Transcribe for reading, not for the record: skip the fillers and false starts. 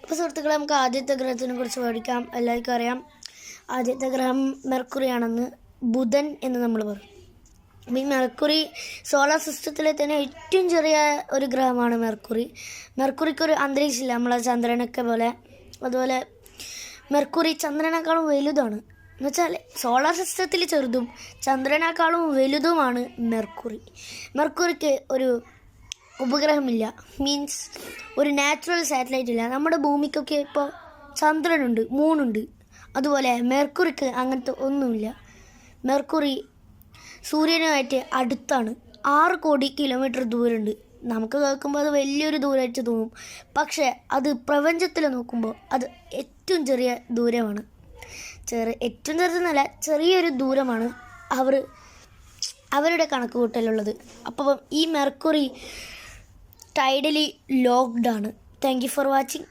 അപ്പോൾ സുഹൃത്തുക്കളെ, നമുക്ക് ആദ്യത്തെ ഗ്രഹത്തിനെ കുറിച്ച് പഠിക്കാം. എല്ലാവർക്കും അറിയാം, ആദ്യത്തെ ഗ്രഹം മെർക്കുറിയാണെന്ന്, ബുധൻ എന്ന് നമ്മൾ പറയും. ഈ മെർക്കുറി സോളാർ സിസ്റ്റത്തിലെ തന്നെ ഏറ്റവും ചെറിയ ഒരു ഗ്രഹമാണ് മെർക്കുറി. മെർക്കുറിക്കൊരു അന്തരീക്ഷമില്ല, നമ്മളെ ചന്ദ്രനൊക്കെ പോലെ. അതുപോലെ മെർക്കുറി ചന്ദ്രനേക്കാളും വലുതാണ്. എന്നുവെച്ചാൽ സോളാർ സിസ്റ്റത്തിൽ ചെറുതും ചന്ദ്രനേക്കാളും വലുതുമാണ് മെർക്കുറി. മെർക്കുറിക്ക് ഒരു ഉപഗ്രഹമില്ല, മീൻസ് ഒരു നാച്ചുറൽ സാറ്റലൈറ്റ് ഇല്ല. നമ്മുടെ ഭൂമിക്കൊക്കെ ഇപ്പോൾ ചന്ദ്രനുണ്ട്, മൂണുണ്ട്. അതുപോലെ മെർക്കുറിക്ക് അങ്ങനത്തെ ഒന്നുമില്ല. മെർക്കുറി സൂര്യനുമായിട്ട് അടുത്താണ്, 6 കോടി കിലോമീറ്റർ ദൂരമുണ്ട്. നമുക്ക് കേൾക്കുമ്പോൾ അത് വലിയൊരു ദൂരമായിട്ട് തോന്നും, പക്ഷേ അത് പ്രപഞ്ചത്തിൽ നോക്കുമ്പോൾ അത് ഏറ്റവും ചെറിയ ദൂരമാണ്. ഏറ്റവും ചെറുതെന്നല്ല, ചെറിയൊരു ദൂരമാണ് അവരുടെ കണക്ക് കൂട്ടലുള്ളത്. അപ്പം ഈ മെർക്കുറി ടൈഡലി ലോക്ക്ഡ് ആണ്. Thank you for watching.